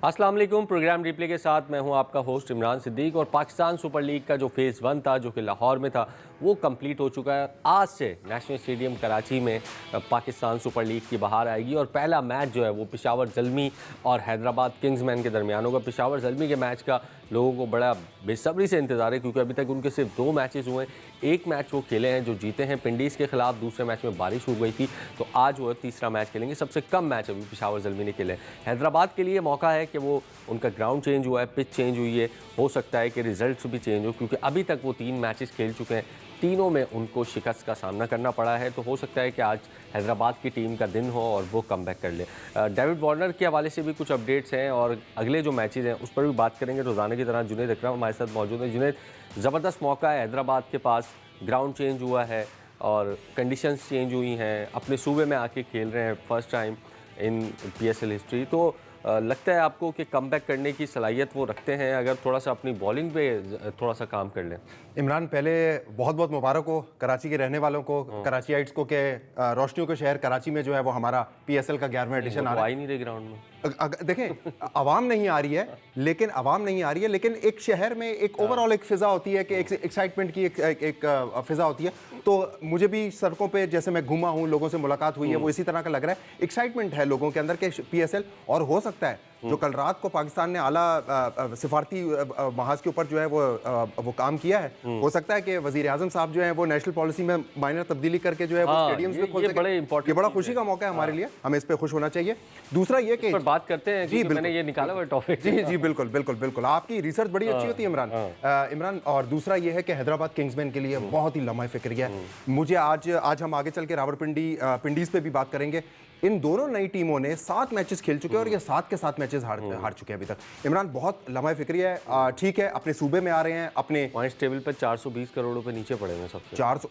अस्सलाम वालेकुम। Programme replay के साथ मैं हूं आपका होस्ट इमरान सिद्दीक। और पाकिस्तान सुपर लीग का जो फेज़ 1 था जो कि लाहौर में था वो कंप्लीट हो चुका है। आज से नेशनल स्टेडियम कराची में पाकिस्तान सुपर लीग की बहार आएगी और पहला मैच जो है वो पेशावर ज़ल्मी और हैदराबाद किंग्समैन के दरमियान होगा। पेशावर ज़ल्मी के मैच का लोगों को बड़ा बेसब्री से इंतज़ार है क्योंकि अभी तक उनके सिर्फ 2 मैचेस हुए हैं। एक मैच वो खेले हैं जो जीते हैं पिंडीज़ के खिलाफ, दूसरे मैच में बारिश हो गई थी, तो आज वो तीसरा मैच खेलेंगे। सबसे कम मैच अभी पेशावर ज़ल्मी ने खेले हैं। हैदराबाद के लिए मौका है कि वो उनका ग्राउंड चेंज हुआ है, पिच चेंज हुई है, हो सकता है कि रिजल्ट्स भी चेंज हो क्योंकि अभी तक वो 3 मैचेस खेल चुके हैं, तीनों में उनको शिकस्त का सामना करना पड़ा है। तो हो सकता है कि आज हैदराबाद की टीम का दिन हो और वो कमबैक कर ले। डेविड वार्नर के हवाले से भी कुछ अपडेट्स हैं और अगले जो मैचेस हैं उस पर भी बात करेंगे। रोज़ाना की तरह जुनैद अकरम हमारे साथ मौजूद है। जुनैद, ज़बरदस्त मौका है हैदराबाद के पास, ग्राउंड चेंज हुआ है और कंडीशंस चेंज हुई हैं, अपने सूबे में आके खेल रहे हैं first time in PSL history. तो लगता है आपको कि कमबैक करने की सलाहियत वो रखते हैं अगर थोड़ा सा अपनी बॉलिंग पे थोड़ा सा काम कर लें? इमरान, पहले बहुत बहुत मुबारक हो कराची के रहने वालों को, कराचीइट्स को कि रोशनियों के शहर कराची में जो है वो हमारा PSL का 11वां एडिशन आ नहीं रहे ग्राउंड में। देखें, आवाम नहीं आ रही है लेकिन एक शहर में एक ओवरऑल एक फिजा होती है कि एक एक्साइटमेंट की एक फिजा होती है। तो मुझे भी सड़कों पे जैसे मैं घूमा हूँ, लोगों से मुलाकात हुई है, वो इसी तरह का लग रहा है। एक्साइटमेंट है लोगों के अंदर के PSL। और हो सकता है जो कल रात को पाकिस्तान ने आला सिफारती महाज के ऊपर जो है वो काम किया है, हो सकता है कि वजीर आजम साहब जो है वो नेशनल पॉलिसी में माइनर तब्दीली करके जो है वो स्टेडियम्स में खोल सके। ये बड़ा खुशी का मौका है हमारे लिए, हमें इस पे खुश होना चाहिए। दूसरा ये कि बात करते हैं जी, मैंने ये निकाला हुआ टॉपिक। जी बिल्कुल बिल्कुल बिल्कुल, आपकी रिसर्च बड़ी अच्छी होती है इमरान। और दूसरा ये है कि हैदराबाद किंग्समैन के लिए बहुत ही लम्हा फिक्रिया है। मुझे आज हम आगे चल के रावलपिंडी पिंडीज पे भी बात करेंगे। इन दोनों नई टीमों ने 7 मैचेस खेल चुके हैं और ये 7 के 7 मैचेस हार चुके हैं अभी तक। इमरान, बहुत लम्हा फिक्रिया है। ठीक है, अपने सूबे में आ रहे हैं, अपने पॉइंट्स टेबल पर 420 करोड़ रुपए नीचे पड़े हुए हैं सबसे। 400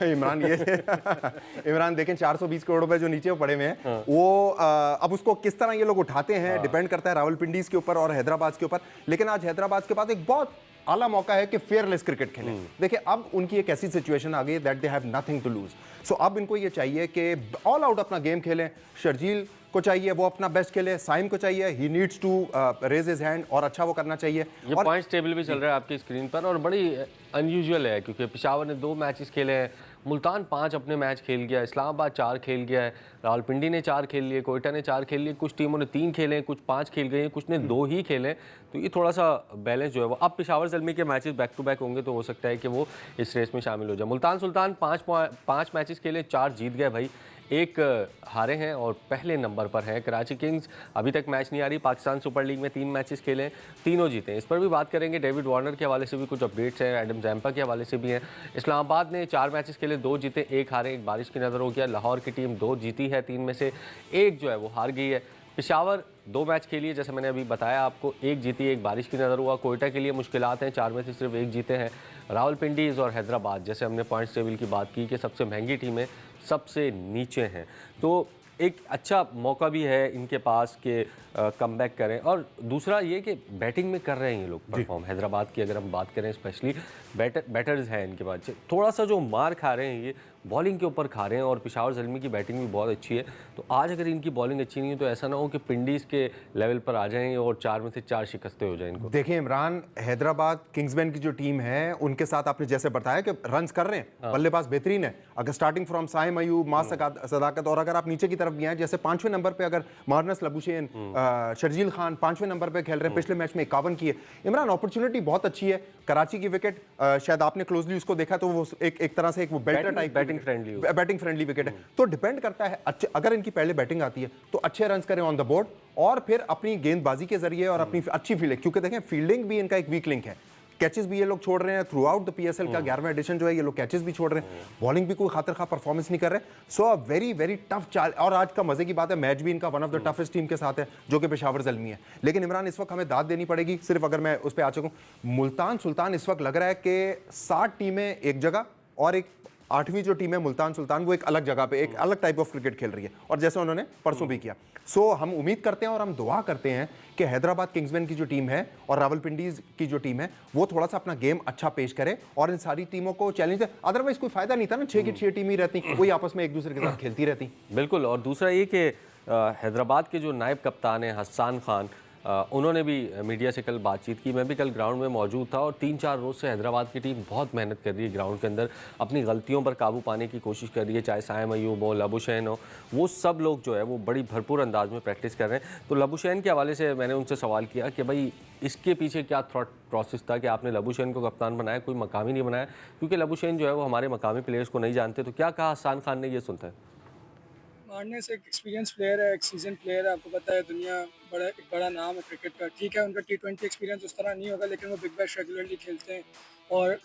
इमरान देखें, 420 करोड़ रुपए जो नीचे पड़े हुए हैं वो अब उसको किस तरह ये लोग उठाते हैं डिपेंड करता है रावलपिंडीज के ऊपर और हैदराबाद के ऊपर। लेकिन आज हैदराबाद के पास एक बहुत आला मौका है कि फेयरलेस क्रिकेट खेलें। देखिए, अब उनकी एक ऐसी सिचुएशन आ गई that they have nothing to lose. So अब इनको ये चाहिए कि ऑल आउट अपना गेम खेलें। शर्जील को चाहिए वो अपना बेस्ट खेले, साइम को चाहिए ही needs to raise his hand और अच्छा वो करना चाहिए। ये और पॉइंट्स टेबल भी चल रहा है आपकी स्क्रीन पर और बड़ी अनयूजुअल है क्योंकि पेशावर ने 2 मैचेस खेले हैं, मुल्तान 5 अपने मैच खेल गया, इस्लामाबाद 4 खेल गया है, रावलपिंडी ने 4 खेल लिए, कोयटा ने 4 खेल लिए, कुछ टीमों ने 3 खेले, कुछ 5 खेल गए हैं, कुछ ने 2 ही खेले। तो ये थोड़ा सा बैलेंस जो है वो अब पेशावर ज़ल्मी के मैचेस बैक टू बैक होंगे तो हो सकता है कि वो इस रेस में शामिल हो जाए। मुल्तान सुल्तान 5 मैचेस खेले, 4 जीत गए भाई, 1 हारे हैं और पहले नंबर पर है। कराची किंग्स अभी तक मैच नहीं आ रही, पाकिस्तान सुपर लीग में 3 मैचेस खेले, तीनों जीते हैं। इस पर भी बात करेंगे। डेविड वार्नर के हवाले से भी कुछ अपडेट्स हैं, एडम जैम्पा के हवाले से भी हैं। इस्लामाबाद ने 4 मैचेस खेले, 2 जीते, 1 हारे, 1 बारिश की नज़र हो गया। लाहौर की टीम 2 जीती है, 3 में से 1 जो है वो हार गई है। पेशावर 2 मैच खेली है, जैसे मैंने अभी बताया आपको, 1 जीती, 1 बारिश की नज़र हुआ। कोयटा के लिए मुश्किलात हैं, 4 में से सिर्फ 1 जीते हैं। रावलपिंडीज़ और हैदराबाद, जैसे हमने पॉइंट्स टेबल की बात की कि सबसे महंगी टीमें सबसे नीचे हैं, तो एक अच्छा मौका भी है इनके पास कि कमबैक करें। और दूसरा ये कि बैटिंग में कर रहे हैं ये लोग परफॉर्म। हैदराबाद की अगर हम बात करें, स्पेशली बैटर्स हैं इनके पास, थोड़ा सा जो मार खा रहे हैं ये बॉलिंग के ऊपर खा रहे हैं और पेशावर ज़ल्मी की बैटिंग भी बहुत अच्छी है। तो आज अगर इनकी बॉलिंग अच्छी नहीं है तो ऐसा ना हो कि पिंडीज़ के लेवल पर आ जाएं और 4 में से 4 शिकस्तें हो जाएं इनको। देखिए इमरान, हैदराबाद किंग्समैन की जो टीम है उनके साथ आपने जैसे बताया कि रन्स कर रहे हैं, बल्लेबाज बेहतरीन है। अगर स्टार्टिंग फ्रॉम साइम अयूब, मास सदाकत, और अगर आप नीचे की तरफ भी आए, जैसे 5वें नंबर पे अगर मार्नस लबुशेन, शर्जील खान 5वें नंबर पे खेल रहे हैं, पिछले मैच में 51 की है। इमरान, अपॉर्चुनिटी बहुत अच्छी है। कराची की विकेट शायद आपने क्लोजली उसको देखा तो वो एक तरह से एक वो बेल्टर टाइप बैटिंग फ्रेंडली विकेट है। तो डिपेंड करता है, अच्छे अगर इनकी पहले बैटिंग आती है तो अच्छे रन्स करें ऑन द बोर्ड और फिर अपनी गेंदबाजी के जरिए और अपनी अच्छी फील्डिंग, क्योंकि देखें फील्डिंग भी इनका एक वीक लिंक है। कैचेस भी ये लोग छोड़ रहे हैं थ्रू आउट द PSL का 11वां एडिशन जो है, ये लोग कैचेस भी छोड़ रहे हैं, बॉलिंग भी कोई खातिर खा परफॉर्मेंस नहीं कर रहे। सो अ वेरी वेरी टफ चाल। और आज का मजे की बात है, मैच भी इनका one of the toughest team के साथ है जो कि पेशावर ज़ल्मी है। लेकिन इमरान, इस वक्त हमें दाद देनी पड़ेगी, सिर्फ अगर मैं उस पर आ चुका हूँ। मुल्तान सुल्तान इस वक्त लग रहा है कि 60 टीमें एक जगह और एक 8वीं जो टीम है मुल्तान सुल्तान वो एक अलग जगह पे एक अलग टाइप ऑफ क्रिकेट खेल रही है, और जैसे उन्होंने परसों भी किया। सो हम उम्मीद करते हैं और हम दुआ करते हैं कि हैदराबाद किंग्समैन की जो टीम है और रावलपिंडीज की जो टीम है वो थोड़ा सा अपना गेम अच्छा पेश करे और इन सारी टीमों को चैलेंज दे। अदरवाइज कोई फायदा नहीं था ना, 6 की 6 टीम ही रहती, वही आपस में एक दूसरे के साथ खेलती रहती। बिल्कुल। और दूसरा ये कि हैदराबाद के जो नायब कप्तान हैं हसन खान, उन्होंने भी मीडिया से कल बातचीत की। मैं भी कल ग्राउंड में मौजूद था और 3-4 रोज़ से हैदराबाद की टीम बहुत मेहनत कर रही है ग्राउंड के अंदर, अपनी गलतियों पर काबू पाने की कोशिश कर रही है, चाहे साइम अयूब हो, लबुशैन हो, वो सब लोग जो है वो बड़ी भरपूर अंदाज में प्रैक्टिस कर रहे हैं। तो लबुशैन के हवाले से मैंने उनसे सवाल किया कि भाई इसके पीछे क्या थॉट प्रोसेस था कि आपने लबुशैन को कप्तान बनाया, कोई मकामी नहीं बनाया, क्योंकि लबुशैन जो है वो हमारे मकामी प्लेयर्स को नहीं जानते। तो क्या कहा हसन खान ने, ये सुनते हैं। मार्नेस एक एक्सपीरियंस प्लेयर है, एक सीजन प्लेयर है, आपको पता है दुनिया एक बड़ा नाम है क्रिकेट का। ठीक है, उनका T20 एक्सपीरियंस उस तरह नहीं होगा, लेकिन वो बिग बैश रेगुलरली खेलते हैं और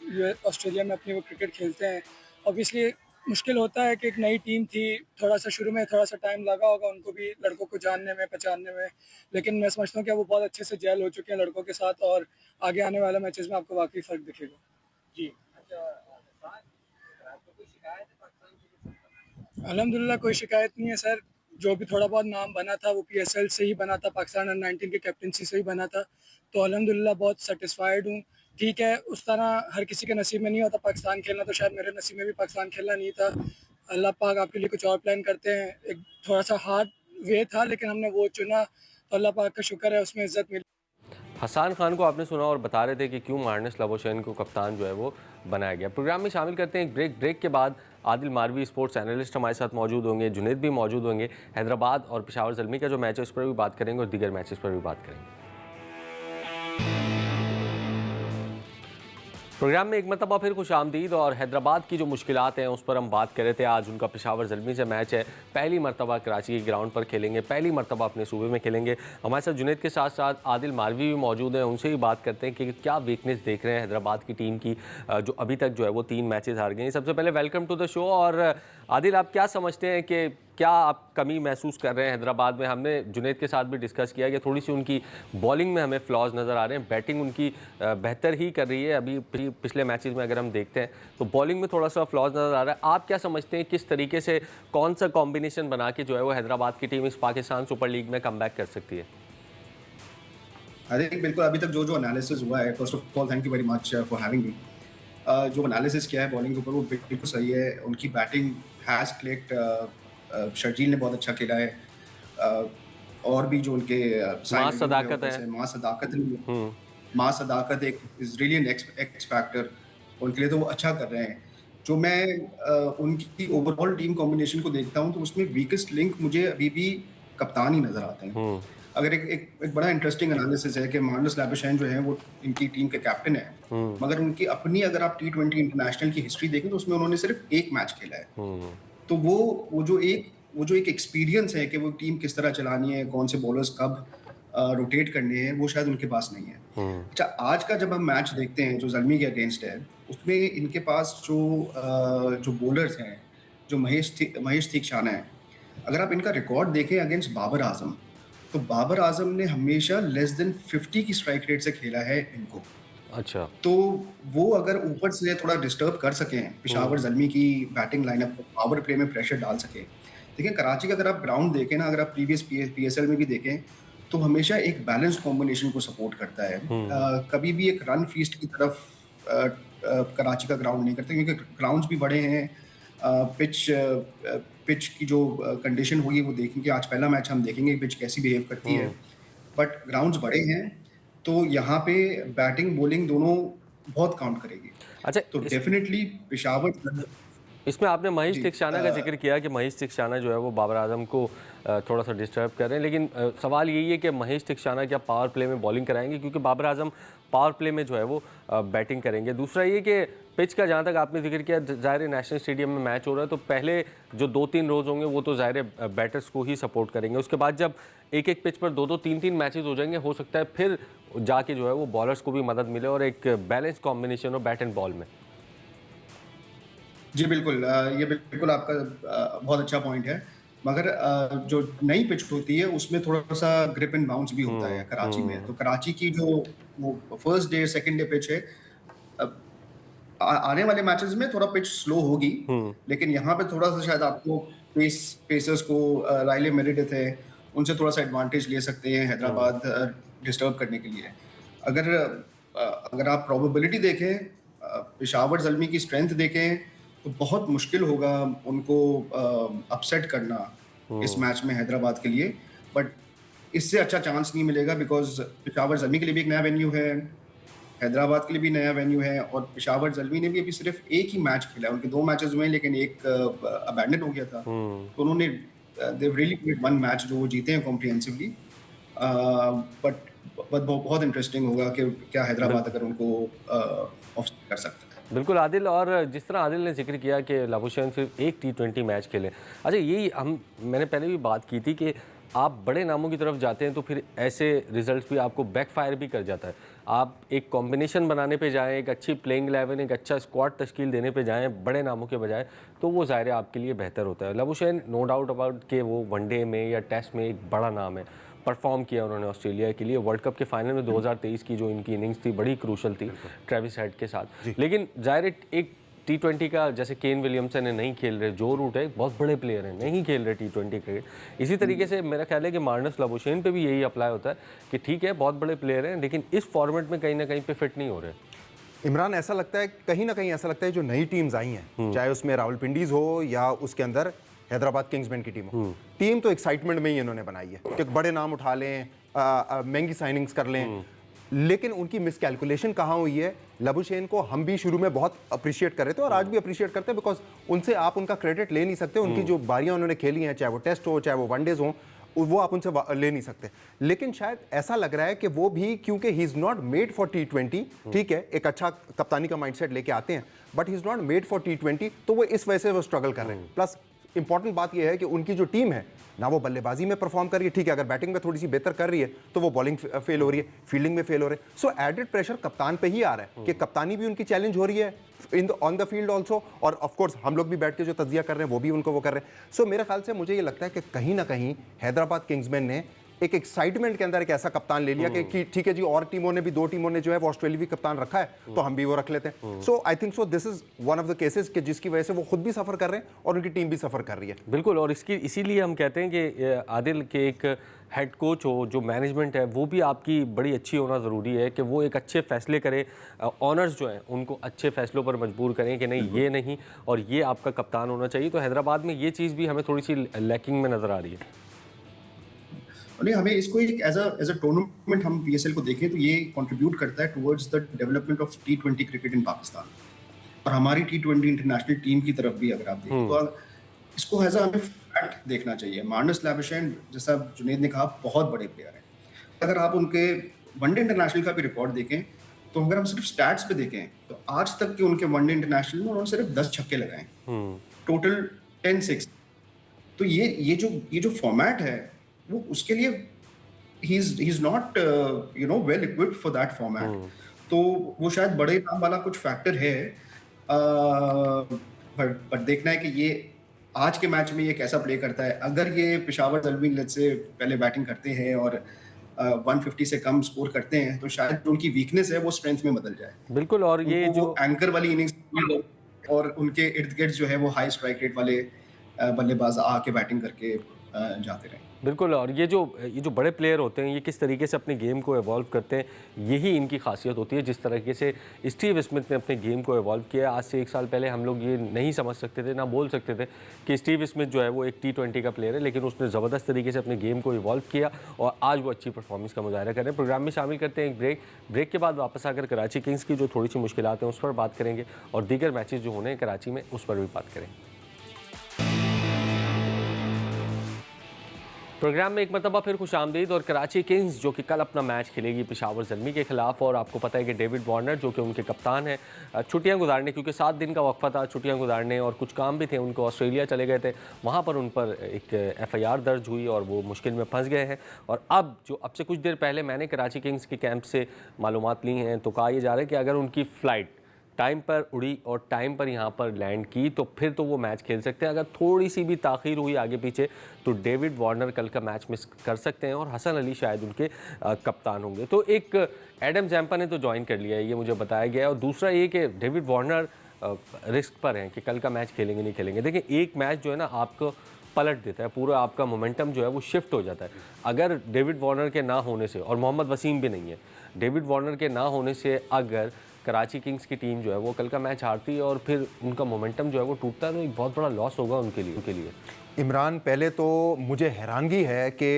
ऑस्ट्रेलिया में अपनी वो क्रिकेट खेलते हैं। ऑब्वियसली मुश्किल होता है कि एक नई टीम थी, थोड़ा सा शुरू में थोड़ा सा टाइम लगा होगा उनको भी लड़कों को जानने में, पहचानने में, लेकिन मैं समझता हूँ कि वो बहुत अच्छे से जेल हो चुके हैं लड़कों के साथ और आगे आने वाले मैचेस में आपको वाकई फ़र्क दिखेगा। जी, अल्हम्दुलिल्लाह कोई शिकायत नहीं है सर। जो भी थोड़ा बहुत नाम बना था वो PSL से ही बना था, पाकिस्तान अंडर-19 की कैप्टनसी से ही बना था। तो अल्हम्दुलिल्लाह बहुत सैटिस्फाइड हूँ। ठीक है, उस तरह हर किसी के नसीब में नहीं होता पाकिस्तान खेलना, तो शायद मेरे नसीब में भी पाकिस्तान खेलना नहीं था। अल्लाह पाक आपके लिए कुछ और प्लान करते हैं। एक थोड़ा-सा हार्ड वे था, लेकिन हमने वो चुना, तो अल्लाह पाक का शुक्र है उसमें इज़्ज़त मिली। हसन खान को आपने सुना और बता रहे थे कि क्यों मार्नेस लबुशैन को कप्तान जो है वो बनाया गया। प्रोग्राम में शामिल करते हैं एक ब्रेक के बाद आदिल मारवी स्पोर्ट्स एनालिस्ट हमारे साथ मौजूद होंगे, जुनेद भी मौजूद होंगे। हैदराबाद और पेशावर ज़ल्मी का जो मैच है उस पर भी बात करेंगे और दीगर मैचेस पर भी बात करेंगे। प्रोग्राम में एक मरतबा फिर खुश आमदीद। और हैदराबाद की जो मुश्किलात हैं उस पर हम बात कर रहे थे। आज उनका पेशावर ज़ल्मी से मैच है, पहली मरतबा कराची के ग्राउंड पर खेलेंगे, पहली मरतबा अपने सूबे में खेलेंगे। हमारे साथ जुनेद के साथ साथ आदिल मारवी भी मौजूद हैं, उनसे ही बात करते हैं कि क्या वीकनेस देख रहे हैं हैदराबाद की टीम की, जो अभी तक जो है वो 3 मैचेस हार गए। सबसे पहले वेलकम टू द शो। और आदिल, आप क्या समझते हैं कि क्या आप कमी महसूस कर रहे हैं हैदराबाद में? हमने जुनेद के साथ भी डिस्कस किया कि थोड़ी सी उनकी बॉलिंग में हमें फ्लॉज नज़र आ रहे हैं, बैटिंग उनकी बेहतर ही कर रही है अभी पिछले मैचेस में अगर हम देखते हैं तो बॉलिंग में थोड़ा सा फ्लॉज नज़र आ रहा है। आप क्या समझते हैं किस तरीके से, कौन सा कॉम्बिनेशन बना के जो है वो हैदराबाद की टीम इस पाकिस्तान सुपर लीग में कमबैक कर सकती है? आई थिंक बिल्कुल अभी तक जो एनालिसिस हुआ है, first of all thank you very much for having me. जो एनालिसिस किया है बॉलिंग के ऊपर वो बिल्कुल सही है। उनकी बैटिंग हैज़ क्लिक्ड, शर्जील ने बहुत अच्छा खेला है, और भी जो उनके मां सदाकत है, मां सदाकत एक is really an x factor, उनके लिए तो वो अच्छा कर रहे हैं। जो मैं उनकी ओवरऑल टीम कॉम्बिनेशन को देखता हूँ तो उसमें वीकेस्ट लिंक मुझे अभी भी कप्तान ही नजर आते हैं। अगर एक बड़ा इंटरेस्टिंग एनालिसिस है कि मार्नस लैबुशैन जो है वो इनकी टीम के कैप्टन है, मगर उनकी अपनी अगर आप T20 इंटरनेशनल की हिस्ट्री देखें तो उसमें उन्होंने सिर्फ एक मैच खेला है। तो वो जो एक एक्सपीरियंस है कि वो टीम किस तरह चलानी है, कौन से बॉलर्स कब रोटेट करने हैं, वो शायद उनके पास नहीं है। अच्छा, आज का जब हम मैच देखते हैं जो ज़ल्मी के अगेंस्ट है, उसमें इनके पास जो बॉलर्स हैं, जो महेश तीक्षाना है, अगर आप इनका रिकॉर्ड देखें अगेंस्ट बाबर आजम, तो बाबर आजम ने हमेशा लेस देन 50 की स्ट्राइक रेट से खेला है इनको। अच्छा, तो वो अगर ऊपर से थोड़ा डिस्टर्ब कर सकें पेशावर ज़ल्मी की बैटिंग लाइनअप को, पावर प्ले में प्रेशर डाल सकें। देखिए कराची का अगर आप ग्राउंड देखें ना, अगर आप प्रीवियस PSL में भी देखें तो हमेशा एक बैलेंस कॉम्बिनेशन को सपोर्ट करता है। कभी भी एक रन फीस्ट की तरफ कराची का ग्राउंड नहीं करता, क्योंकि ग्राउंड्स भी बड़े हैं। पिच की जो कंडीशन होगी वो देखेंगे, आज पहला मैच हम देखेंगे पिच कैसी बिहेव करती है, बट ग्राउंड्स बड़े हैं तो यहाँ पे बैटिंग बॉलिंग दोनों बहुत काउंट करेगी। अच्छा, तो डेफिनेटली पेशावर इसमें आपने महेश जी, तीक्षाना का जिक्र किया कि महेश तीक्षाना जो है वो बाबर आजम को थोड़ा सा डिस्टर्ब कर रहे हैं, लेकिन सवाल यही है कि महेश तीक्षाना क्या पावर प्ले में बॉलिंग कराएंगे, क्योंकि बाबर आजम पावर प्ले में जो है वो बैटिंग करेंगे। दूसरा ये कि पिच का जहाँ तक आपने जिक्र किया, ज़ाहिर नेशनल स्टेडियम में मैच हो रहा है तो पहले जो 2-3 रोज़ होंगे वो तो ज़ाहिर बैटर्स को ही सपोर्ट करेंगे। उसके बाद जब एक पिच पर 2-2, 3-3 मैचेस हो जाएंगे, हो सकता है फिर जाके जो है वो बॉलर्स को भी मदद मिले और एक बैलेंस कॉम्बिनेशन हो बैट एंड बॉल में। जी बिल्कुल, ये बिल्कुल आपका बहुत अच्छा पॉइंट है, मगर जो नई पिच होती है उसमें थोड़ा सा ग्रिप एंड बाउंस भी होता है कराची में। तो कराची की जो वो first day second day pitch है, आने वाले मैचेस में थोड़ा पिच स्लो होगी, लेकिन यहाँ पे थोड़ा सा शायद आपको पेसर्स को, राइले मेरिडिथ है, उनसे थोड़ा सा एडवांटेज ले सकते हैं हैदराबाद डिस्टर्ब करने के लिए। अगर आप प्रोबेबिलिटी देखें, पेशावर ज़ल्मी की स्ट्रेंथ देखें, तो बहुत मुश्किल होगा उनको अपसेट करना इस मैच में हैदराबाद के लिए। बट इससे अच्छा चांस नहीं मिलेगा, बिकॉज पेशावर ज़ल्मी के लिए भी एक नया वेन्यू है, हैदराबाद के लिए भी नया वेन्यू है, और पेशावर ज़ल्मी ने भी अभी सिर्फ एक ही मैच खेला है। उनके 2 मैचेस हुए हैं, लेकिन एक अबैंडन हो गया था। तो उन्होंने दे रियली प्लेड 1 मैच जो वो जीते हैं कॉम्प्रिहेंसिवली। बट बहुत इंटरेस्टिंग होगा कि क्या हैदराबाद अगर उनको ऑफ कर सकता है। बिल्कुल आदिल, और जिस तरह आदिल ने जिक्र किया कि लाबुशेन सिर्फ एक T20 मैच खेले, अच्छा यही मैंने पहले भी बात की थी कि आप बड़े नामों की तरफ जाते हैं तो फिर ऐसे रिजल्ट्स भी आपको बैकफायर भी कर जाता है। आप एक कॉम्बिनेशन बनाने पे जाएं, एक अच्छी प्लेइंग 11, एक अच्छा स्क्वाड तश्कील देने पे जाएं बड़े नामों के बजाय, तो वो ज़ाहिर है आपके लिए बेहतर होता है। लाबुशेन नो डाउट अबाउट कि वो वनडे में या टेस्ट में एक बड़ा नाम है, परफॉर्म किया उन्होंने ऑस्ट्रेलिया के लिए। वर्ल्ड कप के फाइनल में 2023 की जो इनकी इनिंग्स थी बड़ी क्रूशल थी ट्रेविस हेड के साथ। लेकिन ज़ाहिर एक T20 का, जैसे केन विलियमसन है नहीं खेल रहे, जो रूट है बहुत बड़े प्लेयर हैं नहीं खेल रहे T20 क्रिकेट। इसी तरीके से मेरा ख्याल है कि मार्नस लाबुशेन पे भी यही अप्लाई होता है कि ठीक है बहुत बड़े प्लेयर हैं लेकिन इस फॉर्मेट में कहीं ना कहीं पे फिट नहीं हो रहे। इमरान, ऐसा लगता है कहीं ना कहीं ऐसा लगता है जो नई टीम्स आई हैं, चाहे उसमें रावलपिंडीज हो या उसके अंदर हैदराबाद किंग्समैन की टीम हो, टीम तो एक्साइटमेंट में ही इन्होंने बनाई है कि बड़े नाम उठा लें, महंगी साइनिंग्स कर लें, लेकिन उनकी मिसकैलकुलेशन कहाँ हुई है। लाबुशेन को हम भी शुरू में बहुत अप्रिशिएट कर रहे थे और आज भी अप्रिशिएट करते हैं, बिकॉज उनसे आप उनका क्रेडिट ले नहीं सकते। उनकी जो बारियां उन्होंने खेली हैं, चाहे वो टेस्ट हो चाहे वो वनडेज हो, वो आप उनसे ले नहीं सकते। लेकिन शायद ऐसा लग रहा है कि वो भी, क्योंकि he is not made for T20, ठीक है एक अच्छा कप्तानी का माइंडसेट लेके आते हैं, but he is not made for T20, तो वो इस वजह से वो स्ट्रगल कर रहे हैं। प्लस इंपॉर्टेंट बात यह है कि उनकी जो टीम है ना, वो बल्लेबाजी में परफॉर्म कर रही है, ठीक है अगर बैटिंग में थोड़ी सी बेहतर कर रही है तो वो बॉलिंग फेल हो रही है, फील्डिंग में फेल हो रहे हैं। सो एडेड प्रेशर कप्तान पे ही आ रहा है कि कप्तानी भी उनकी चैलेंज हो रही है ऑन द फील्ड ऑल्सो, और ऑफ कोर्स हम लोग भी बैठ के जो तज्जिया कर रहे हैं वो भी उनको वो कर रहे हैं। सो मेरे ख्याल से मुझे ये लगता है कि कहीं ना कहीं हैदराबाद किंग्समैन ने एक एक्साइटमेंट के अंदर एक ऐसा कप्तान ले लिया कि ठीक है जी, और टीमों ने भी, 2 टीमों ने जो है वो ऑस्ट्रेलियावी कप्तान रखा है तो हम भी वो रख लेते हैं। So I think so this is one of the cases कि जिसकी वजह से वो खुद भी सफर कर रहे हैं और उनकी टीम भी सफर कर रही है। बिल्कुल, और इसीलिए हम कहते हैं कि आदिल के एक हेड कोच हो, जो मैनेजमेंट है वो भी आपकी बड़ी अच्छी होना ज़रूरी है कि वो एक अच्छे फैसले करे, ऑनर्स जो हैं उनको अच्छे फैसलों पर मजबूर करें कि नहीं ये नहीं और ये आपका कप्तान होना चाहिए। तो हैदराबाद में ये चीज़ भी हमें थोड़ी सी लैकिंग में नज़र आ रही है। नहीं, हमें इसको एक एज अ टूर्नामेंट हम PSL को देखें तो ये कंट्रीब्यूट करता है towards the development of T20 cricket in Pakistan. और हमारी T20 इंटरनेशनल टीम की तरफ भी अगर आप देखें तो इसको एज हमें फैक्ट देखना चाहिए। मार्नस लाबुशेन, जैसा जुनेद ने कहा, बहुत बड़े प्लेयर हैं। अगर आप उनके वनडे इंटरनेशनल का भी रिकॉर्ड देखें तो अगर हम सिर्फ स्टैट्स पे देखें तो आज तक के उनके वनडे इंटरनेशनल में उन्होंने सिर्फ 10 छक्के लगाए, टोटल 10 6। तो ये जो फॉर्मेट है वो उसके लिए he is not well equipped for that format। तो वो शायद बड़े नाम वाला कुछ फैक्टर है, बट देखना है कि ये आज के मैच में ये कैसा प्ले करता है। अगर ये पेशावर ज़ल्मी लेट्स से पहले बैटिंग करते हैं और 150 से कम स्कोर करते हैं तो शायद जो उनकी वीकनेस है वो स्ट्रेंथ में बदल जाए। बिल्कुल, और ये जो एंकर वाली इनिंग्स और उनके इर्द गिर्द जो है वो हाई स्ट्राइक रेट वाले बल्लेबाज आके बैटिंग करके जाते रहे। बिल्कुल, और ये जो बड़े प्लेयर होते हैं ये किस तरीके से अपने गेम को एवॉल्व करते हैं, यही इनकी खासियत होती है। जिस तरीके से स्टीव स्मिथ ने अपने गेम को एवॉल्व किया, आज से 1 साल पहले हम लोग ये नहीं समझ सकते थे, ना बोल सकते थे कि स्टीव स्मिथ जो है वो एक T20 का प्लेयर है, लेकिन उसने ज़बरदस्त तरीके से अपने गेम को इवॉल्व किया और आज वो अच्छी परफॉर्मेंस का मुजाहरा कर रहे हैं। प्रोग्राम में शामिल करते हैं एक ब्रेक के बाद वापस आकर कराची किंग्स की जो थोड़ी सी मुश्किलात हैं उस पर बात करेंगे और दीगर मैचेज़ जो होने हैं कराची में उस पर भी बात करेंगे। प्रोग्राम में एक मरतबा फिर खुशामदीद। और कराची किंग्स जो कि कल अपना मैच खेलेगी पेशावर ज़ल्मी के खिलाफ, और आपको पता है कि डेविड वार्नर जो कि उनके कप्तान हैं छुट्टियां गुजारने, क्योंकि 7 दिन का वक्फा था, छुट्टियां गुजारने और कुछ काम भी थे उनको, ऑस्ट्रेलिया चले गए थे, वहाँ पर उन पर एक FIR दर्ज हुई और वो मुश्किल में फंस गए हैं। और अब से कुछ देर पहले मैंने कराची किंग्स के कैंप से मालूमात ली हैं तो कहा यह जा रहा है कि अगर उनकी फ़्लाइट टाइम पर उड़ी और टाइम पर यहाँ पर लैंड की तो फिर तो वो मैच खेल सकते हैं। अगर थोड़ी सी भी ताख़ीर हुई आगे पीछे तो डेविड वार्नर कल का मैच मिस कर सकते हैं और हसन अली शायद उनके कप्तान होंगे। तो एक एडम जैम्पा ने तो ज्वाइन कर लिया है, ये मुझे बताया गया है, और दूसरा ये कि डेविड वार्नर रिस्क पर हैं कि कल का मैच खेलेंगे नहीं खेलेंगे। देखिए, एक मैच जो है ना आपको पलट देता है, पूरा आपका मोमेंटम जो है वो शिफ्ट हो जाता है। अगर डेविड वार्नर के ना होने से, और मोहम्मद वसीम भी नहीं है, डेविड वार्नर के ना होने से अगर कराची किंग्स की टीम जो है वो कल का मैच हारती है और फिर उनका मोमेंटम जो है वो टूटता है तो एक बहुत बड़ा लॉस होगा उनके लिए। इमरान, पहले तो मुझे हैरानगी है कि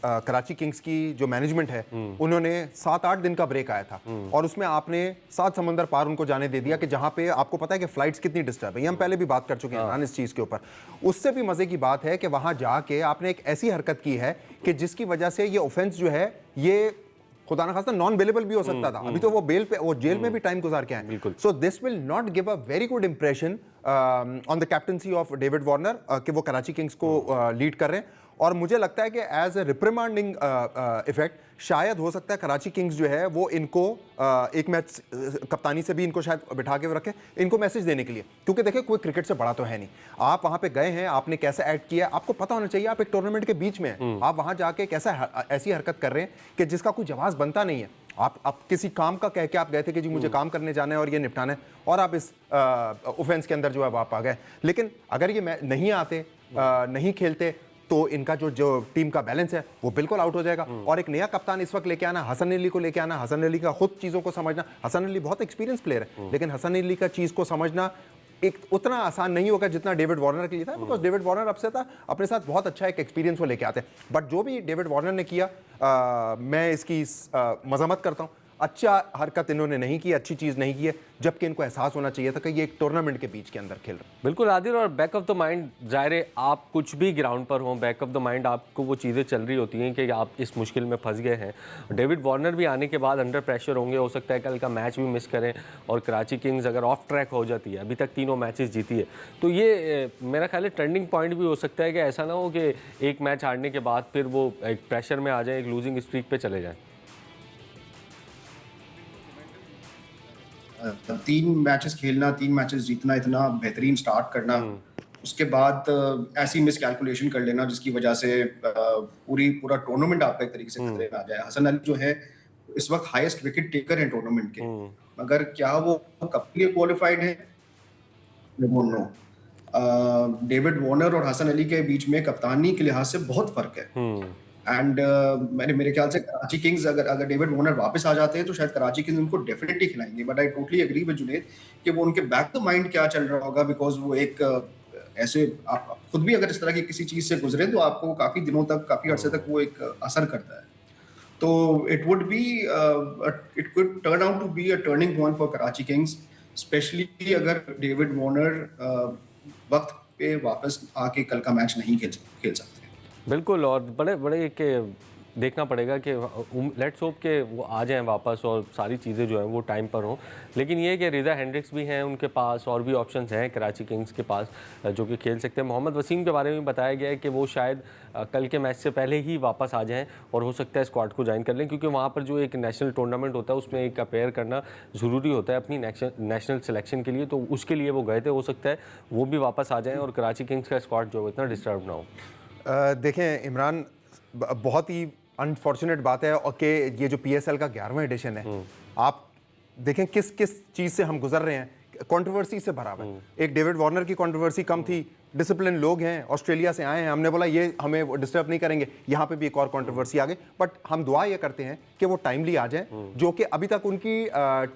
कराची किंग्स की जो मैनेजमेंट है उन्होंने 7-8 दिन का ब्रेक आया था और उसमें आपने 7 समंदर पार उनको जाने दे दिया कि जहां पे आपको पता है कि फ्लाइट्स कितनी डिस्टर्ब है। ये हम पहले भी बात कर चुके हैं इस चीज के ऊपर। उससे भी मजे की बात है कि वहां जाके आपने एक ऐसी हरकत की है कि जिसकी वजह से ये ऑफेंस जो है ये खुदा ना खास्ता नॉन बेलेबल भी हो सकता था। अभी तो वो बेल पे, वो जेल में भी टाइम गुजार के आए। So this will not give a very good impression on the captaincy of David Warner कि वो कराची किंग्स को लीड कर रहे हैं। और मुझे लगता है कि एज ए रिप्रिमांडिंग इफेक्ट शायद हो सकता है कराची किंग्स जो है वो इनको एक मैच कप्तानी से भी इनको शायद बिठा के रखे, इनको मैसेज देने के लिए। क्योंकि देखिए कोई क्रिकेट से बड़ा तो है नहीं, आप वहां पे गए हैं, आपने कैसे एक्ट किया आपको पता होना चाहिए। आप एक टूर्नामेंट के बीच में हैं, आप वहां जाके कैसा ऐसी हरकत कर रहे हैं कि जिसका कोई जवाब बनता नहीं है। आप किसी काम का कह के आप गए थे कि जी मुझे काम करने जाना है और ये निपटाना है, और आप इस ऑफेंस के अंदर जो है आप आ गए। लेकिन अगर ये नहीं आते, नहीं खेलते, तो इनका जो टीम का बैलेंस है वो बिल्कुल आउट हो जाएगा। और एक नया कप्तान इस वक्त लेके आना, हसन अली को लेके आना, हसन अली का खुद चीज़ों को समझना। हसन अली बहुत एक्सपीरियंस प्लेयर है, लेकिन हसन अली का चीज़ को समझना एक उतना आसान नहीं होगा जितना डेविड वार्नर के लिए था, बिकॉज डेविड वार्नर अब से था अपने साथ बहुत अच्छा एक एक्सपीरियंस वो लेके आते हैं। बट जो भी डेविड वार्नर ने किया, मैं इसकी मजम्मत करता हूँ। अच्छा हरकत इन्होंने नहीं की, अच्छी चीज़ नहीं की है, जबकि इनको एहसास होना चाहिए था कि ये एक टूर्नामेंट के बीच के अंदर खेल रहे हैं। बिल्कुल आदिल, और बैक ऑफ द माइंड ज़ाहिर है आप कुछ भी ग्राउंड पर हों, बैक ऑफ द माइंड आपको वो चीज़ें चल रही होती हैं कि आप इस मुश्किल में फंस गए हैं। डेविड वार्नर भी आने के बाद अंडर प्रेशर होंगे, हो सकता है कल का मैच भी मिस करें। और कराची किंग्स अगर ऑफ ट्रैक हो जाती है, अभी तक 3 मैचेस जीती है, तो ये मेरा ख्याल है टर्निंग पॉइंट भी हो सकता है कि ऐसा ना हो कि एक मैच हारने के बाद फिर वो एक प्रेशर में आ जाए, एक लूजिंग स्ट्रीक पे चले जाएँ। 3 मैचेस खेलना, 3 मैचेस जीतना, इतना बेहतरीन स्टार्ट करना, उसके बाद ऐसी मिस कैलकुलेशन कर लेना जिसकी वजह से पूरा टूर्नामेंट आपका एक तरीके से खतरे में आ जाए। हसन अली जो है इस वक्त हाईएस्ट विकेट टेकर हैं टूर्नामेंट के, मगर क्या वो कप के लिए क्वालिफाइड है, I don't know. David Warner और हसन अली के बीच में कप्तानी के लिहाज से बहुत फर्क है। एंड मेरे ख्याल से कराची किंग्स अगर डेविड वार्नर वापस आ जाते हैं तो शायद कराची किंग्स उनको डेफिनेटली खिलाएंगे। But I totally agree with Junaid कि वो उनके बैक टू माइंड क्या चल रहा होगा, बिकॉज वो एक ऐसे आप खुद भी अगर इस तरह की किसी चीज से गुजरे तो आपको काफी दिनों तक, काफी अरसे तक वो एक असर करता है। तो it could turn out to be a turning point for Karachi Kings, especially अगर डेविड वार्नर वक्त पे वापस आके कल का मैच नहीं खेल सकते। बिल्कुल, और बड़े के देखना पड़ेगा कि लेट्स होप के वो आ जाएं वापस और सारी चीज़ें जो हैं वो टाइम पर हों। लेकिन ये कि रिज़ा हेंड्रिक्स भी हैं उनके पास, और भी ऑप्शंस हैं कराची किंग्स के पास जो कि खेल सकते हैं। मोहम्मद वसीम के बारे में बताया गया है कि वो शायद कल के मैच से पहले ही वापस आ जाएं और हो सकता है स्क्वाड को ज्वाइन कर लें, क्योंकि वहाँ पर जो एक नेशनल टूर्नामेंट होता है उसमें एक अपेयर करना ज़रूरी होता है अपनी नेशनल सिलेक्शन के लिए, तो उसके लिए वो गए थे। हो सकता है वो भी वापस आ जाएँ और कराची किंग्स का स्क्वाड जो इतना डिस्टर्ब ना हो। देखें इमरान, बहुत ही अनफॉर्चुनेट बात है और कि ये जो PSL का 11वां एडिशन है, आप देखें किस किस चीज़ से हम गुजर रहे हैं, कंट्रोवर्सी से भरा हुआ है। एक डेविड वार्नर की कंट्रोवर्सी कम थी, डिसिप्लिन लोग हैं, ऑस्ट्रेलिया से आए हैं, हमने बोला ये हमें डिस्टर्ब नहीं करेंगे, यहाँ पे भी एक और कंट्रोवर्सी आ गई। बट हम दुआ ये करते हैं कि वो टाइमली आ जाए, जो कि अभी तक उनकी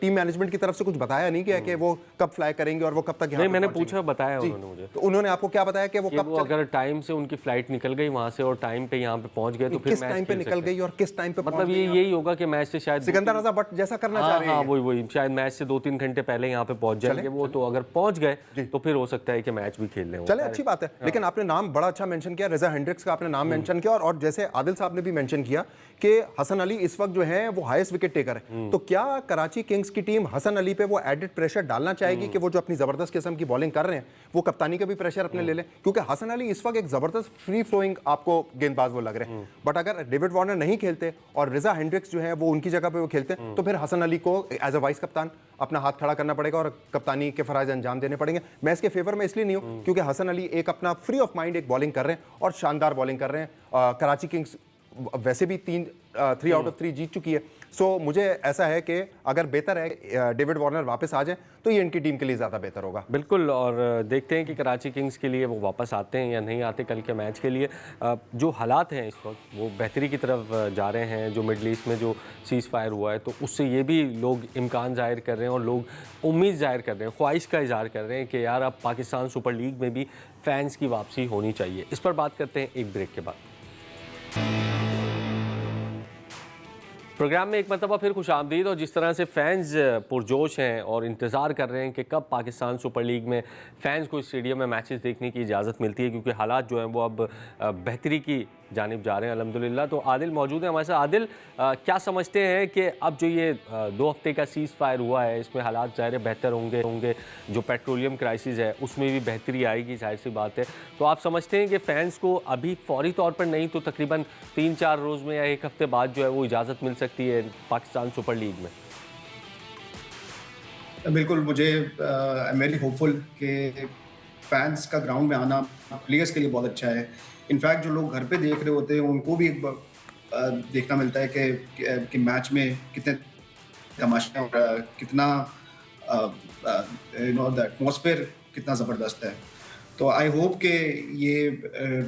टीम मैनेजमेंट की तरफ से कुछ बताया नहीं गया कि वो कब फ्लाई करेंगे और वो कब तक। नहीं, मैंने पूछा, बताया उन्होंने मुझे। तो उन्होंने आपको क्या बताया कि वो कब अगर टाइम से उनकी फ्लाइट निकल गई वहाँ से और टाइम पे यहाँ पे पहुँच गए तो फिर किस टाइम पे निकल गई और किस टाइम पे, मतलब ये यही होगा कि मैच से शायद सिकंदर रजा बट जैसा करना चाह रहे हैं। हाँ, वही शायद मैच से 2-3 घंटे पहले यहाँ पे पहुँच जाएंगे वो, तो अगर पहुँच गए तो फिर हो सकता है कि मैच भी खेल लें। चले, अच्छी बात है। लेकिन आपने नाम बड़ा अच्छा मेंशन किया, रिजा हेंड्रिक्स का आपने नाम मेंशन किया, और जैसे आदिल साहब ने भी मेंशन किया कि हसन अली इस वक्त जो है वो हाईएस्ट विकेट टेकर है। तो क्या कराची किंग्स की टीम हसन अली पे वो एडेड प्रेशर डालना चाहेगी कि वो जो अपनी जबरदस्त किस्म की बॉलिंग कर रहे हैं वो कप्तानी का भी प्रेशर अपने ले लें? क्योंकि हसन अली इस वक्त एक जबरदस्त फ्री फ्लोइंग आपको गेंदबाज वो लग रहे हैं। बट अगर डेविड वार्नर नहीं खेलते और रिजा हेंड्रिक्स जो है वो उनकी जगह पे वो खेलते तो फिर हसन अली को एज अ वाइस कप्तान अपना हाथ खड़ा करना पड़ेगा और कप्तानी के फराइज अंजाम देने पड़ेंगे। मैं इसके फेवर में इसलिए नहीं हूं क्योंकि हसन अली एक अपना फ्री ऑफ माइंड एक बॉलिंग कर रहे हैं और शानदार बॉलिंग कर रहे हैं। कराची किंग्स वैसे भी 3 आउट ऑफ 3 जीत चुकी है। सो मुझे ऐसा है कि अगर बेहतर है डेविड वार्नर वापस आ जाए तो ये इनकी टीम के लिए ज़्यादा बेहतर होगा। बिल्कुल, और देखते हैं कि कराची किंग्स के लिए वो वापस आते हैं या नहीं आते कल के मैच के लिए। जो हालात हैं इस वक्त वो बेहतरी की तरफ जा रहे हैं। जो मिडल ईस्ट में जो सीज़ फायर हुआ है तो उससे ये भी लोग इम्कान ज़ाहिर कर रहे हैं और लोग उम्मीद ज़ाहिर कर रहे हैं, ख्वाहिश का इज़हार कर रहे हैं कि यार अब पाकिस्तान सुपर लीग में भी फैंस की वापसी होनी चाहिए। इस पर बात करते हैं एक ब्रेक के बाद। प्रोग्राम में एक मरतबा फिर खुश आमदीद। और जिस तरह से फैंस पुरजोश हैं और इंतज़ार कर रहे हैं कि कब पाकिस्तान सुपर लीग में फ़ैन्स को स्टेडियम में मैचेस देखने की इजाज़त मिलती है, क्योंकि हालात जो हैं वो अब बेहतरी की जानिब जा रहे हैं अल्हम्दुलिल्लाह। तो आदिल मौजूद है हमारे साथ। आदिल, क्या समझते हैं कि अब जो ये 2 हफ्ते का सीज़ फायर हुआ है, इसमें हालात ज़ाहिर बेहतर होंगे, जो पेट्रोलियम क्राइसिस है उसमें भी बेहतरी आएगी, जाहिर सी बात है। तो आप समझते हैं कि फ़ैन्स को अभी फ़ौरी तौर पर नहीं तो तकरीबन 3-4 रोज़ में या 1 हफ्ते बाद जो है वो इजाज़त मिल सकती है पाकिस्तान सुपर लीग में? बिल्कुल, मुझे आई एम वेरी होपफुल कि फैंस का ग्राउंड में आना प्लेयर्स के लिए बहुत अच्छा है। इनफैक्ट जो लोग घर पे देख रहे होते हैं उनको भी देखना मिलता है कि मैच में कितने तमाशे और कितना द एटमॉस्फेयर कितना ज़बरदस्त है। तो आई होप कि ये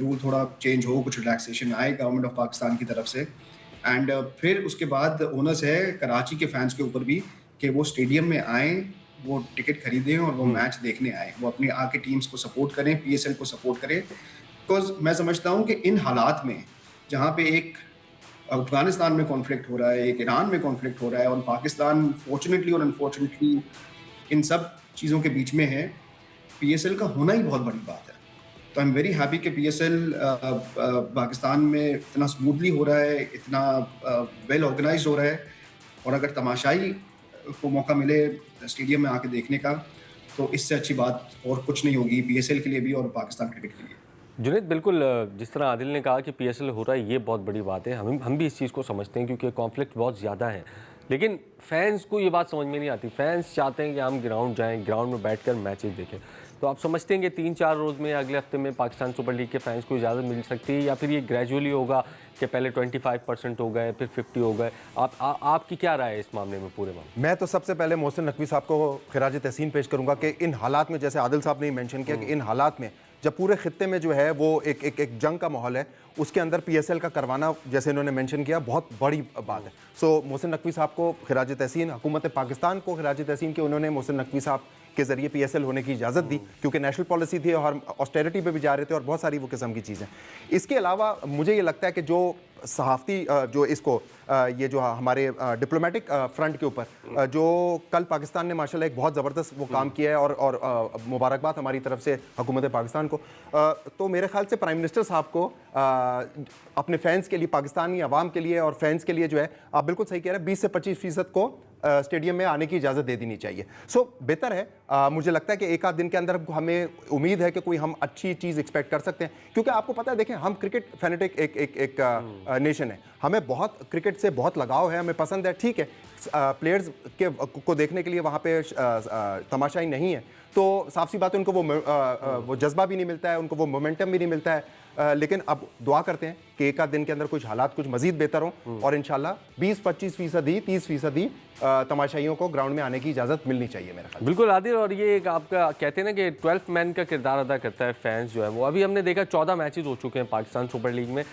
रूल थोड़ा चेंज हो, कुछ रिलैक्सेशन आए गवर्नमेंट ऑफ पाकिस्तान की तरफ से। एंड फिर उसके बाद ओनस है कराची के फैंस के ऊपर भी कि वो स्टेडियम में आएँ, वो टिकट खरीदें और वो मैच देखने आएँ। वो अपनी आके टीम्स को सपोर्ट करें, पीएसएल को सपोर्ट करें। बिकॉज़ मैं समझता हूँ कि इन हालात में जहाँ पे एक अफ़गानिस्तान में कॉन्फ्लिक्ट हो रहा है, एक ईरान में कॉन्फ्लिक्ट हो रहा है और पाकिस्तान फॉर्चुनेटली और अनफॉर्चुनेटली इन सब चीज़ों के बीच में है, पीएसएल का होना ही बहुत बड़ी बात है। तो आई एम वेरी हैप्पी कि पीएसएल पाकिस्तान में इतना स्मूथली हो रहा है, इतना वेल ऑर्गेनाइज्ड हो रहा है। और अगर तमाशाई को मौका मिले स्टेडियम में आके देखने का, तो इससे अच्छी बात और कुछ नहीं होगी पीएसएल के लिए भी और पाकिस्तान क्रिकेट के लिए। जुनैद, बिल्कुल जिस तरह आदिल ने कहा कि पीएसएल हो रहा है ये बहुत बड़ी बात है। हम भी इस चीज़ को समझते हैं क्योंकि कॉन्फ्लिक्ट बहुत ज़्यादा है, लेकिन फैंस को ये बात समझ में नहीं आती। फैंस चाहते हैं कि हम ग्राउंड जाएं, ग्राउंड में बैठकर मैचेस देखें। तो आप समझते हैं कि 3-4 रोज़ में अगले हफ्ते में पाकिस्तान सुपर लीग के फैंस को इजाज़त मिल सकती है, या फिर ये ग्रेजुअली होगा कि पहले 25% हो गए फिर 50 हो गए? आपकी क्या राय है इस मामले में, पूरे मामले? मैं तो सबसे पहले मोहसिन नकवी साहब को खिराज तहसीन पेश करूंगा कि इन हालात में, जैसे आदिल साहब ने मेंशन किया कि इन हालात में जब पूरे खित्ते में जो है वो एक जंग का माहौल है, उसके अंदर पीएसएल का करवाना, जैसे इन्होंने मेंशन किया, बहुत बड़ी बात है। सो मोहसिन नकवी साहब को खिराज तहसीन, हुकूमत पाकिस्तान को खिराज तहसीन कि उन्होंने मोहसिन नकवी साहब के जरिए पीएसएल होने की इजाज़त दी, क्योंकि नेशनल पॉलिसी थी और ऑस्टेरिटी पे भी जा रहे थे और बहुत सारी वो किस्म की चीज़ें। इसके अलावा मुझे ये लगता है कि जो सहाफ़ती जो इसको ये जो हमारे डिप्लोमेटिक फ्रंट के ऊपर जो कल पाकिस्तान ने माशाल्लाह एक बहुत ज़बरदस्त वो काम किया है और मुबारकबाद हमारी तरफ से हुकूमत पाकिस्तान को। तो मेरे ख्याल से प्राइम मिनिस्टर साहब को अपने फैंस के लिए, पाकिस्तानी अवाम के लिए और फैंस के लिए जो है, आप बिल्कुल सही कह रहे हैं, 20 से 25% को स्टेडियम में आने की इजाज़त दे देनी चाहिए। सो बेहतर है। मुझे लगता है कि एक आध दिन के अंदर हमें उम्मीद है कि कोई हम अच्छी चीज़ एक्सपेक्ट कर सकते हैं, क्योंकि आपको पता है, देखें, हम क्रिकेट फैनेटिक एक नेशन है, हमें बहुत क्रिकेट से बहुत लगाव है, हमें पसंद है। ठीक है, प्लेयर्स को देखने के लिए वहाँ पे तमाशाई नहीं है, तो साफ सी बात है, उनको वो जज्बा भी नहीं मिलता है, उनको वो मोमेंटम भी नहीं मिलता है। लेकिन अब दुआ करते हैं कि एक आध दिन के अंदर कुछ हालात कुछ मजीद बेहतर हों और इंशाल्लाह 20-25% 30% तमाशाइयों को ग्राउंड में आने की इजाज़त मिलनी चाहिए मेरा ख्याल। बिल्कुल आदिल, और ये एक आपका कहते हैं ना कि 12th मैन का किरदार अदा करता है फैंस जो है वो। अभी हमने देखा 14 मैचेस हो चुके हैं पाकिस्तान सुपर लीग में।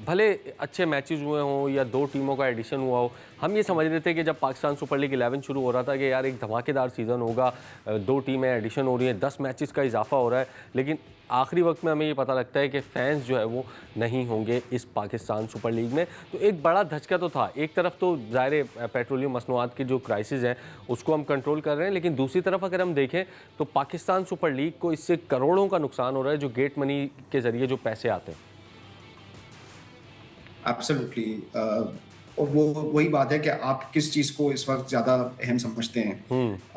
भले अच्छे मैचेस हुए हों या 2 टीमों का एडिशन हुआ हो, हम ये समझ रहे थे कि जब पाकिस्तान सुपर लीग 11 शुरू हो रहा था कि यार एक धमाकेदार सीज़न होगा, 2 टीमें एडिशन हो रही हैं, 10 मैचेस का इजाफा हो रहा है, लेकिन आखिरी वक्त में हमें ये पता लगता है कि फैंस जो है वो नहीं होंगे इस पाकिस्तान सुपर लीग में। तो एक बड़ा धचका तो था। एक तरफ तो ज़ाहिर पेट्रोलियम मसनूआत की जो क्राइसिस है उसको हम कंट्रोल कर रहे हैं, लेकिन दूसरी तरफ अगर हम देखें तो पाकिस्तान सुपर लीग को इससे करोड़ों का नुकसान हो रहा है, जो गेट मनी के ज़रिए जो पैसे आते हैं। एब्सोल्युटली। और वो वही बात है कि आप किस चीज़ को इस वक्त ज़्यादा अहम समझते हैं।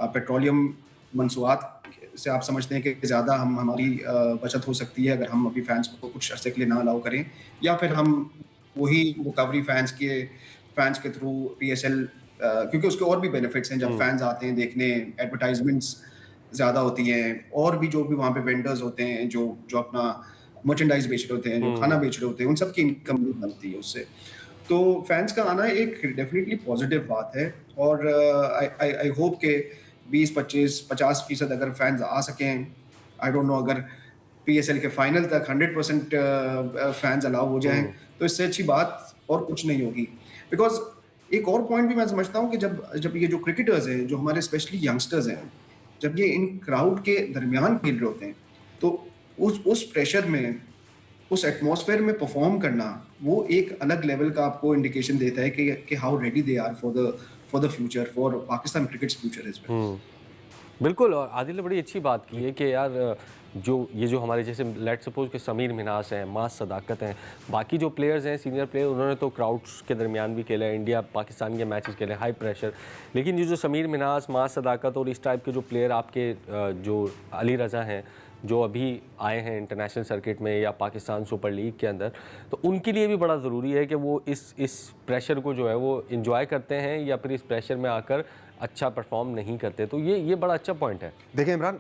पेट्रोलियम मंसूआत से आप समझते हैं कि ज़्यादा हमारी बचत हो सकती है अगर हम अपनी फैंस को कुछ अरसे के लिए ना अलाउ करें, या फिर हम वही रिकवरी फैंस के थ्रू पीएसएल, क्योंकि उसके और भी बेनिफिट्स हैं। जब फैंस आते हैं देखने, एडवर्टाइजमेंट्स ज़्यादा होती हैं, और भी जो भी वहाँ पे वेंडर्स होते हैं जो अपना मर्चेंडाइज बेच रहे होते हैं, जो खाना बेच रहे होते हैं, उन सब की इनकम बनती है उससे। तो फैंस का आना एक डेफिनेटली पॉजिटिव बात है। और आई होप के 20-25-50% अगर फैंस आ सकें। आई डोंट नो, अगर पीएसएल के फाइनल तक 100% फैंस अलाउ हो जाएं तो इससे अच्छी बात और कुछ नहीं होगी। बिकॉज एक और पॉइंट भी मैं समझता हूँ कि जब ये जो क्रिकेटर्स हैं, जो हमारे स्पेशली यंगस्टर्स हैं, जब ये इन क्राउड के दरमियान खेल रहे होते हैं, तो उस प्रेशर में उस एटमॉस्फेयर में परफॉर्म करना वो एक अलग लेवल का आपको इंडिकेशन देता है कि how ready they are for the future, for Pakistan cricket's future as well. बिल्कुल। और आदिल ने बड़ी अच्छी बात की है कि यार जो हमारे जैसे लेट सपोज कि समीर मिन्हास हैं, मास सदाकत हैं, बाकी जो प्लेयर्स हैं सीनियर प्लेयर, उन्होंने तो क्राउड्स के दरमियान भी खेला है, इंडिया पाकिस्तान के मैचेस खेले, हाई प्रेशर। लेकिन ये जो समीर मिन्हास, मास सदाकत और इस टाइप के जो प्लेयर आपके जो अली रज़ा हैं जो अभी आए हैं इंटरनेशनल सर्किट में या पाकिस्तान सुपर लीग के अंदर, तो उनके लिए भी बड़ा ज़रूरी है कि वो इस प्रेशर को जो है वो इंजॉय करते हैं या फिर इस प्रेशर में आकर अच्छा परफॉर्म नहीं करते। तो ये बड़ा अच्छा पॉइंट है। देखिए इमरान,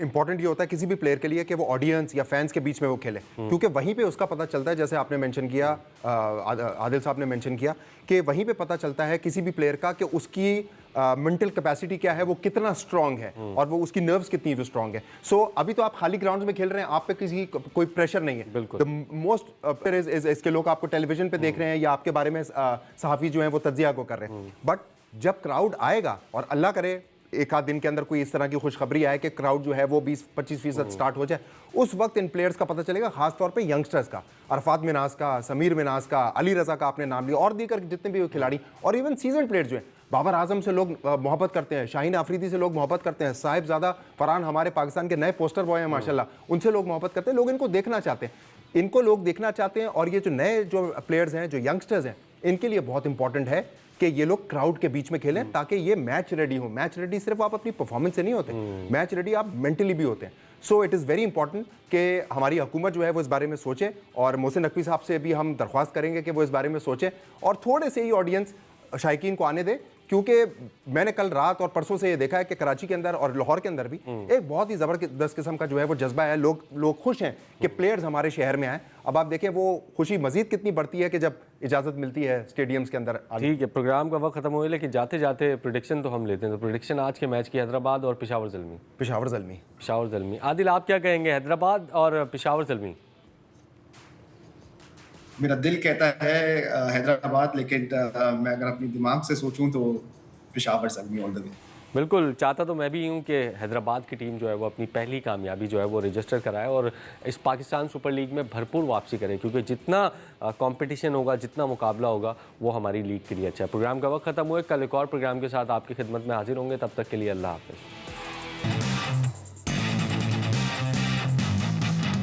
इंपॉर्टेंट ये होता है किसी भी प्लेयर के लिए कि वो ऑडियंस या फैंस के बीच में वो खेले, क्योंकि वहीं पे उसका पता चलता है, जैसे आपने मेंशन किया, आदिल साहब ने मेंशन किया कि वहीं पे पता चलता है किसी भी प्लेयर का कि उसकी मेंटल कैपेसिटी क्या है, वो कितना स्ट्रांग है और वो उसकी नर्व्स कितनी स्ट्रांग है। सो अभी तो आप खाली ग्राउंड में खेल रहे हैं, आप पे किसी कोई प्रेशर नहीं है। बिल्कुल। मोस्ट प्लेयर इज इसके लोग आपको टेलीविजन पे देख रहे हैं या आपके बारे में सहाफ़ी जो है वो तज्जिया को कर रहे हैं, बट जब क्राउड आएगा और अल्लाह करे एक आध दिन के अंदर कोई इस तरह की खुशखबरी आए कि क्राउड जो है वो 20-25% स्टार्ट हो जाए, उस वक्त इन प्लेयर्स का पता चलेगा, खास तौर पे यंगस्टर्स का, अरफात मिनास का, समीर मिनास का, अली रज़ा का आपने नाम लिया, और दीगर जितने भी खिलाड़ी और इवन सीजन प्लेयर जो हैं, बाबर आजम से लोग मोहब्बत करते हैं, शाहीन अफरीदी से लोग मोहब्बत करते हैं, साहिबजादा फरहान हमारे पाकिस्तान के नए पोस्टर बॉय हैं माशाल्लाह, उनसे लोग मोहब्बत करते हैं, लोग इनको देखना चाहते हैं, और ये जो नए जो प्लेयर्स हैं, जो यंगस्टर्स हैं, इनके लिए बहुत इंपॉर्टेंट है कि ये लोग क्राउड के बीच में खेलें ताकि ये मैच रेडी हो। मैच रेडी सिर्फ आप अपनी परफॉर्मेंस से नहीं होते, मैच रेडी आप मेंटली भी होते हैं। So it is very important कि हमारी हुकूमत जो है वो इस बारे में सोचे, और मोहसिन नकवी साहब से भी हम दरख्वास्त करेंगे कि वो इस बारे में सोचें और थोड़े से ही ऑडियंस शायकीन को आने दे, क्योंकि मैंने कल रात और परसों से ये देखा है कि कराची के अंदर और लाहौर के अंदर भी एक बहुत ही ज़बरदस्त किस्म का जो है वो जज्बा है। लोग खुश हैं कि प्लेयर्स हमारे शहर में आए। अब आप देखें वो खुशी मजीद कितनी बढ़ती है कि जब इजाज़त मिलती है स्टेडियम्स के अंदर। ठीक है, प्रोग्राम का वक्त खत्म हो गया, लेकिन जाते जाते प्रेडिक्शन तो हम लेते हैं। तो प्रेडिक्शन आज के मैच की हैदराबाद और पेशावर ज़ल्मी। आदिल, आप क्या कहेंगे, हैदराबाद और पेशावर ज़ल्मी? मेरा दिल कहता है हैदराबाद, लेकिन मैं अगर अपनी दिमाग से सोचूं तो Peshawar Zalmi all the way. बिल्कुल, चाहता तो मैं भी यूँ कि हैदराबाद की टीम जो है वो अपनी पहली कामयाबी जो है वो रजिस्टर कराए और इस पाकिस्तान सुपर लीग में भरपूर वापसी करे, क्योंकि जितना कंपटीशन होगा, जितना मुकाबला होगा, वो हमारी लीग के लिए अच्छा है। प्रोग्राम का वक्त खत्म हुआ, कल एक और प्रोग्राम के साथ आपकी खिदमत में हाजिर होंगे, तब तक के लिए अल्लाह हाफ़िज़।